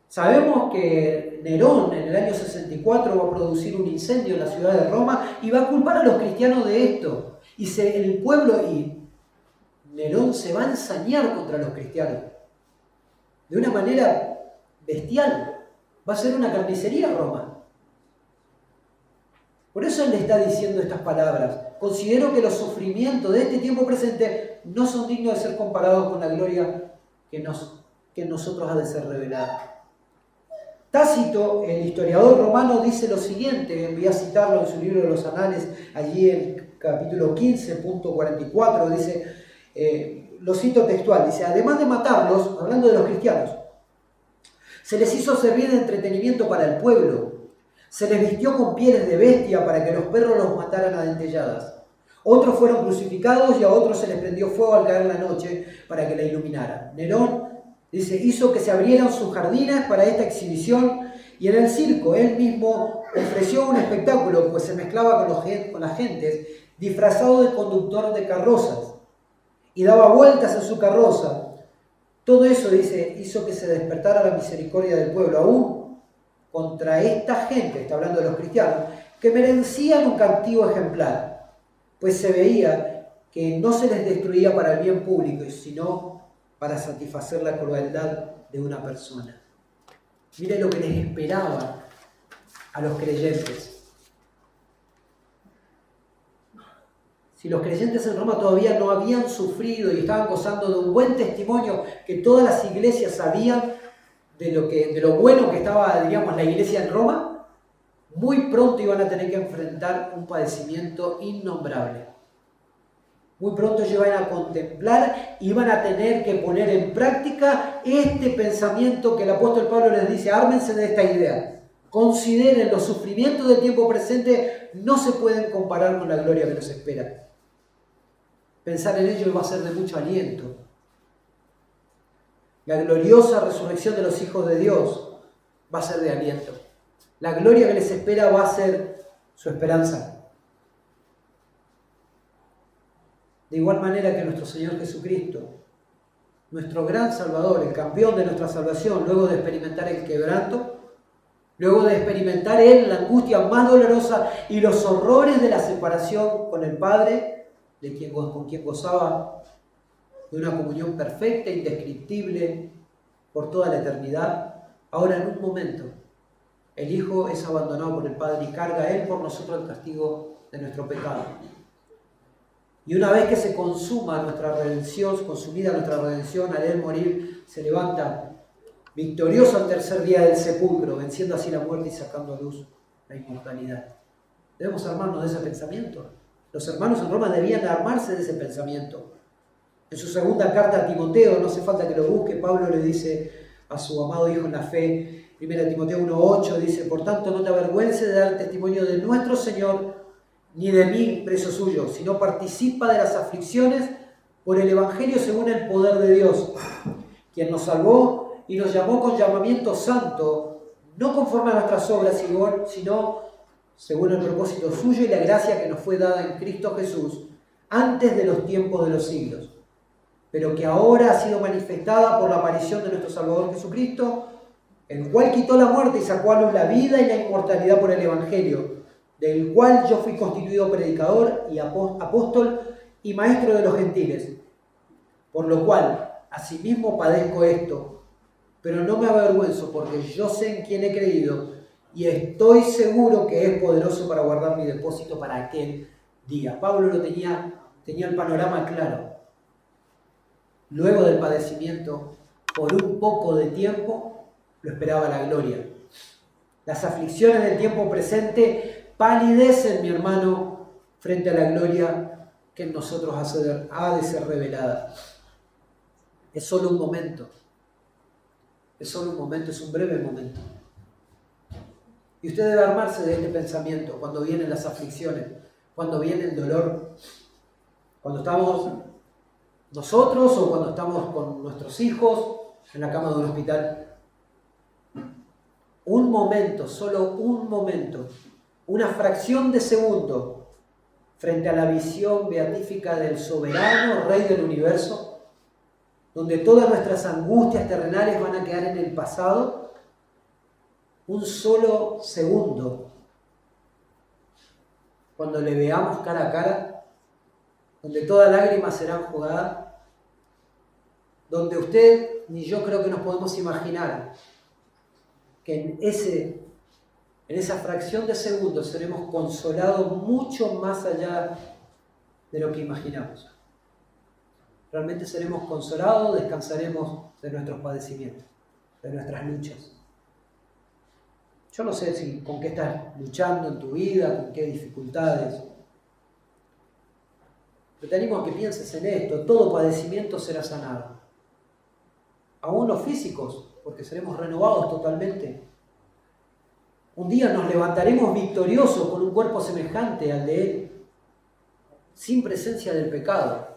Sabemos que Nerón en el año 64 va a producir un incendio en la ciudad de Roma y va a culpar a los cristianos de esto. El pueblo y Nerón se va a ensañar contra los cristianos de una manera bestial. Va a ser una carnicería Roma. Por eso él le está diciendo estas palabras. Considero que los sufrimientos de este tiempo presente no son dignos de ser comparados con la gloria que en nosotros ha de ser revelada. Tácito, el historiador romano, dice lo siguiente, voy a citarlo en su libro de los Anales, allí en capítulo 15, punto 44, dice, lo cito textual, dice, además de matarlos, hablando de los cristianos, se les hizo servir de entretenimiento para el pueblo, se les vistió con pieles de bestia para que los perros los mataran a dentelladas. Otros fueron crucificados y a otros se les prendió fuego al caer la noche para que la iluminara. Nerón, dice, hizo que se abrieran sus jardines para esta exhibición y en el circo él mismo ofreció un espectáculo, pues se mezclaba con las gentes, disfrazado de conductor de carrozas y daba vueltas en su carroza. Todo eso, dice, hizo que se despertara la misericordia del pueblo, aún contra esta gente, está hablando de los cristianos, que merecían un castigo ejemplar, pues se veía que no se les destruía para el bien público, sino para satisfacer la crueldad de una persona. Mire lo que les esperaba a los creyentes. Si los creyentes en Roma todavía no habían sufrido y estaban gozando de un buen testimonio que todas las iglesias sabían de lo bueno que estaba, digamos, la iglesia en Roma, muy pronto iban a tener que enfrentar un padecimiento innombrable. Muy pronto ellos iban a contemplar, iban a tener que poner en práctica este pensamiento que el apóstol Pablo les dice, ármense de esta idea. Consideren los sufrimientos del tiempo presente, no se pueden comparar con la gloria que nos espera. pensar en ello va a ser de mucho aliento. La gloriosa resurrección de los hijos de Dios va a ser de aliento. La gloria que les espera va a ser su esperanza. De igual manera que nuestro Señor Jesucristo, nuestro gran Salvador, el campeón de nuestra salvación, luego de experimentar el quebranto, luego de experimentar Él la angustia más dolorosa y los horrores de la separación con el Padre, con quien gozaba de una comunión perfecta e indescriptible por toda la eternidad, ahora en un momento el Hijo es abandonado por el Padre y carga a Él por nosotros el castigo de nuestro pecado. Y una vez que se consuma nuestra redención, consumida nuestra redención, al Él morir, se levanta victorioso al tercer día del sepulcro, venciendo así la muerte y sacando a luz la inmortalidad. Debemos armarnos de ese pensamiento. Los hermanos en Roma debían armarse de ese pensamiento. En su segunda carta a Timoteo, no hace falta que lo busque, Pablo le dice a su amado hijo en la fe, 1 Timoteo 1:8, dice: por tanto no te avergüences de dar testimonio de nuestro Señor, ni de mí, preso suyo, sino participa de las aflicciones por el Evangelio según el poder de Dios, quien nos salvó y nos llamó con llamamiento santo, no conforme a nuestras obras, sino según el propósito suyo y la gracia que nos fue dada en Cristo Jesús antes de los tiempos de los siglos, pero que ahora ha sido manifestada por la aparición de nuestro Salvador Jesucristo, el cual quitó la muerte y sacó a luz la vida y la inmortalidad por el Evangelio, del cual yo fui constituido predicador y apóstol y maestro de los gentiles, por lo cual asimismo padezco esto, pero no me avergüenzo, porque yo sé en quién he creído y estoy seguro que es poderoso para guardar mi depósito para aquel día. Pablo tenía el panorama claro. Luego del padecimiento, por un poco de tiempo, lo esperaba la gloria. Las aflicciones del tiempo presente palidecen, mi hermano, frente a la gloria que en nosotros ha de ser revelada. Es solo un momento. Es solo un momento, es un breve momento. Y usted debe armarse de este pensamiento cuando vienen las aflicciones, cuando viene el dolor, cuando estamos nosotros o cuando estamos con nuestros hijos en la cama de un hospital. Un momento, solo un momento, una fracción de segundo frente a la visión beatífica del soberano Rey del universo, donde todas nuestras angustias terrenales van a quedar en el pasado. Un solo segundo, cuando le veamos cara a cara, donde toda lágrima será enjugada, donde usted ni yo creo que nos podemos imaginar que en esa fracción de segundo seremos consolados mucho más allá de lo que imaginamos. Realmente seremos consolados, descansaremos de nuestros padecimientos, de nuestras luchas. Yo no sé con qué estás luchando en tu vida, con qué dificultades. Pero te animo a que pienses en esto: todo padecimiento será sanado. Aún los físicos, porque seremos renovados totalmente. Un día nos levantaremos victoriosos con un cuerpo semejante al de Él, sin presencia del pecado,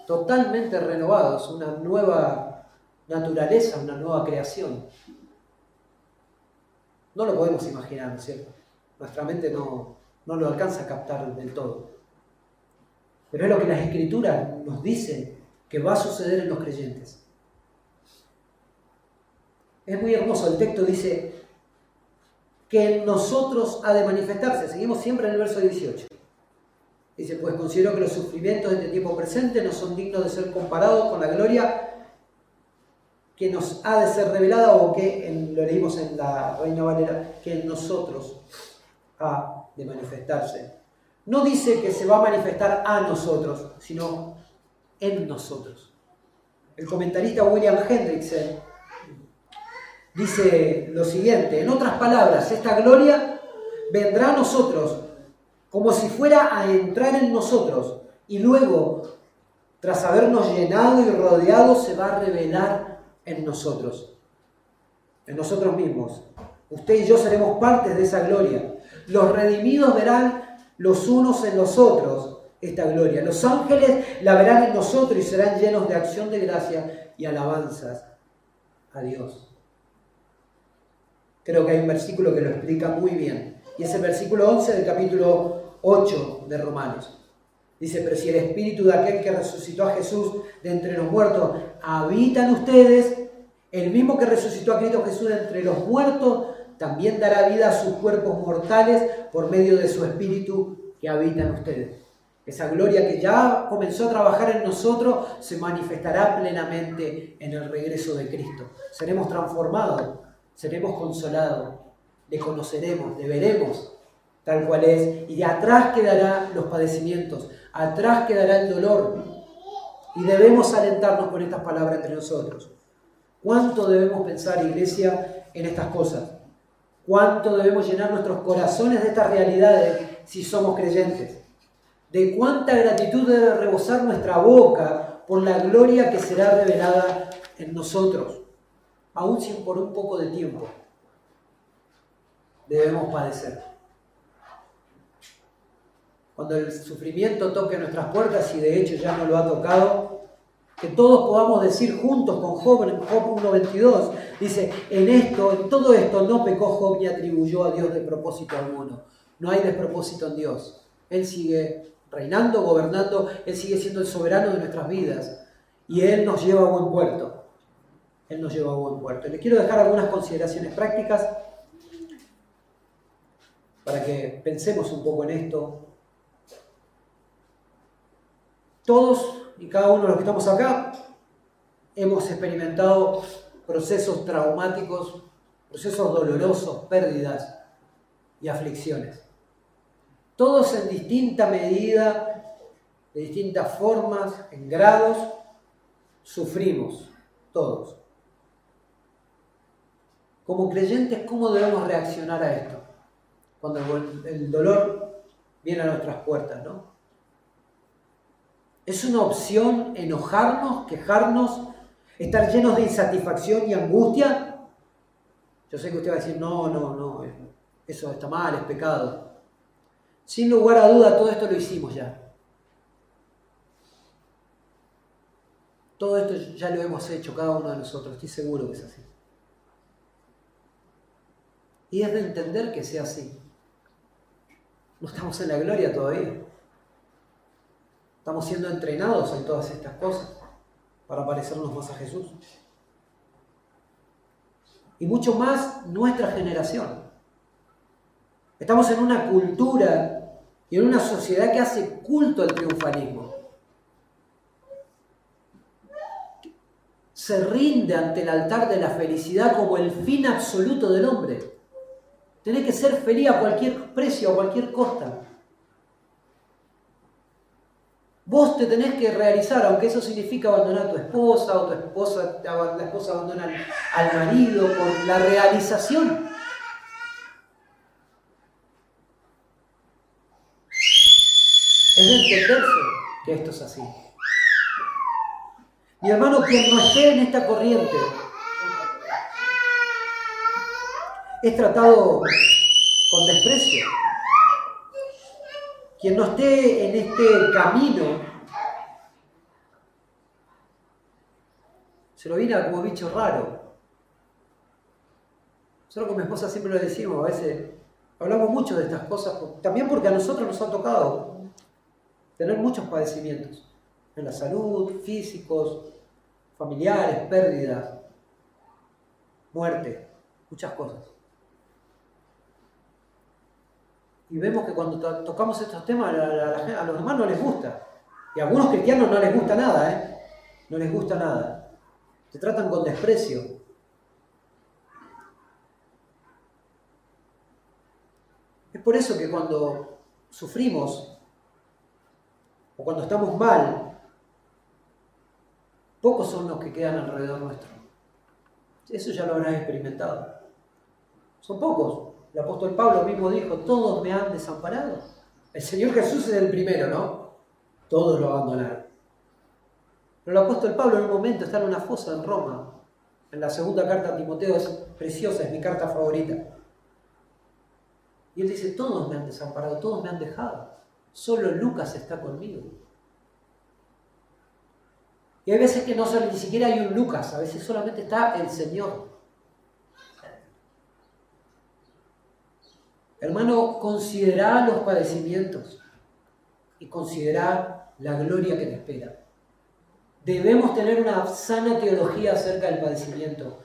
totalmente renovados, una nueva naturaleza, una nueva creación. No lo podemos imaginar, ¿no es cierto? Nuestra mente no lo alcanza a captar del todo. Pero es lo que las Escrituras nos dicen que va a suceder en los creyentes. Es muy hermoso, el texto dice que en nosotros ha de manifestarse. Seguimos siempre en el verso 18. Dice: pues considero que los sufrimientos de este tiempo presente no son dignos de ser comparados con la gloria que nos ha de ser revelada, o que, lo leímos en la Reina Valera, que en nosotros ha de manifestarse. No dice que se va a manifestar a nosotros, sino en nosotros. El comentarista William Hendrickson dice lo siguiente: en otras palabras, esta gloria vendrá a nosotros como si fuera a entrar en nosotros, y luego, tras habernos llenado y rodeado, se va a revelar en nosotros mismos. Usted y yo seremos partes de esa gloria. Los redimidos verán los unos en los otros esta gloria. Los ángeles la verán en nosotros y serán llenos de acción de gracia y alabanzas a Dios. Creo que hay un versículo que lo explica muy bien. Y es el versículo 11 del capítulo 8 de Romanos. Dice, pero si el espíritu de aquel que resucitó a Jesús de entre los muertos habita en ustedes, el mismo que resucitó a Cristo Jesús de entre los muertos, también dará vida a sus cuerpos mortales por medio de su espíritu que habita en ustedes. Esa gloria que ya comenzó a trabajar en nosotros se manifestará plenamente en el regreso de Cristo. Seremos transformados, seremos consolados, le conoceremos, le veremos tal cual es, y de atrás quedarán los padecimientos, atrás quedará el dolor, y debemos alentarnos con estas palabras entre nosotros. ¿Cuánto debemos pensar, iglesia, en estas cosas? ¿Cuánto debemos llenar nuestros corazones de estas realidades si somos creyentes? ¿De cuánta gratitud debe rebosar nuestra boca por la gloria que será revelada en nosotros? Aún si por un poco de tiempo debemos padecer. Cuando el sufrimiento toque nuestras puertas, y de hecho ya no lo ha tocado, que todos podamos decir juntos con Job, en Job 1:22, dice, en todo esto no pecó Job ni atribuyó a Dios despropósito alguno. No hay despropósito en Dios. Él sigue reinando, gobernando, Él sigue siendo el soberano de nuestras vidas y Él nos lleva a buen puerto. Él nos lleva a buen puerto. Les quiero dejar algunas consideraciones prácticas para que pensemos un poco en esto. Todos y cada uno de los que estamos acá hemos experimentado procesos traumáticos, procesos dolorosos, pérdidas y aflicciones. Todos en distinta medida, de distintas formas, en grados, sufrimos, todos. Como creyentes, ¿cómo debemos reaccionar a esto? Cuando el dolor viene a nuestras puertas, ¿no? ¿Es una opción enojarnos, quejarnos, estar llenos de insatisfacción y angustia? Yo sé que usted va a decir, no, eso está mal, es pecado. Sin lugar a duda, todo esto lo hicimos ya. Todo esto ya lo hemos hecho, cada uno de nosotros, estoy seguro que es así. Y es de entender que sea así. No estamos en la gloria todavía. Estamos siendo entrenados en todas estas cosas para parecernos más a Jesús. Y mucho más nuestra generación. Estamos en una cultura y en una sociedad que hace culto al triunfalismo. Se rinde ante el altar de la felicidad como el fin absoluto del hombre. Tenés que ser feliz a cualquier precio, a cualquier costa. Vos te tenés que realizar, aunque eso significa abandonar a tu esposa, o la esposa abandona al marido por la realización. Es de entenderse que esto es así. Mi hermano, quien no esté en esta corriente es tratado con desprecio. Quien no esté en este camino se lo viene como bicho raro. Nosotros con mi esposa siempre lo decimos, a veces hablamos mucho de estas cosas, también porque a nosotros nos ha tocado tener muchos padecimientos en la salud, físicos, familiares, pérdidas, muerte, muchas cosas. Y vemos que cuando tocamos estos temas a los demás no les gusta. Y a algunos cristianos no les gusta nada, No les gusta nada. Se tratan con desprecio. Es por eso que cuando sufrimos o cuando estamos mal, pocos son los que quedan alrededor nuestro. Eso ya lo habrás experimentado. Son pocos. El apóstol Pablo mismo dijo, todos me han desamparado. El Señor Jesús es el primero, ¿no? Todos lo abandonaron. Pero el apóstol Pablo en un momento está en una fosa en Roma. En la segunda carta a Timoteo es preciosa, es mi carta favorita. Y él dice, todos me han desamparado, todos me han dejado. Solo Lucas está conmigo. Y hay veces que ni siquiera hay un Lucas, a veces solamente está el Señor. Hermano, considera los padecimientos y considera la gloria que te espera. Debemos tener una sana teología acerca del padecimiento.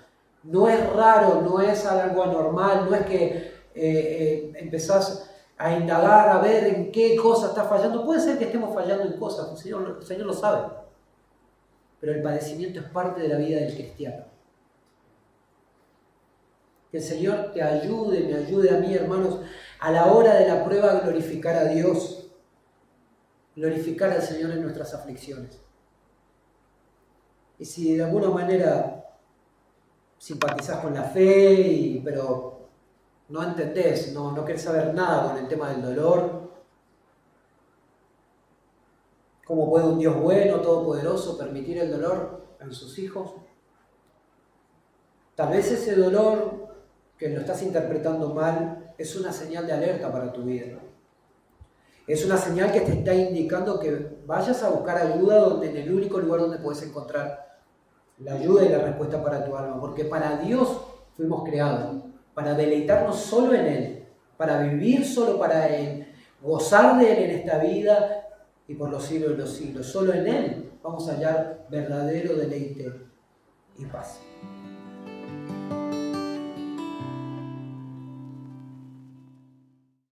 No es raro, no es algo anormal, no es que empezás a indagar, a ver en qué cosa está fallando. Puede ser que estemos fallando en cosas, el Señor lo sabe. Pero el padecimiento es parte de la vida del cristiano. Que el Señor te ayude, me ayude a mí, hermanos, a la hora de la prueba a glorificar a Dios, glorificar al Señor en nuestras aflicciones. Y si de alguna manera simpatizás con la fe, pero no entendés, no querés saber nada con el tema del dolor, ¿cómo puede un Dios bueno, todopoderoso, permitir el dolor en sus hijos? Tal vez ese dolor que lo estás interpretando mal es una señal de alerta para tu vida. Es una señal que te está indicando que vayas a buscar ayuda en el único lugar donde puedes encontrar la ayuda y la respuesta para tu alma. Porque para Dios fuimos creados, para deleitarnos solo en Él, para vivir solo para Él, gozar de Él en esta vida y por los siglos de los siglos. Solo en Él vamos a hallar verdadero deleite y paz.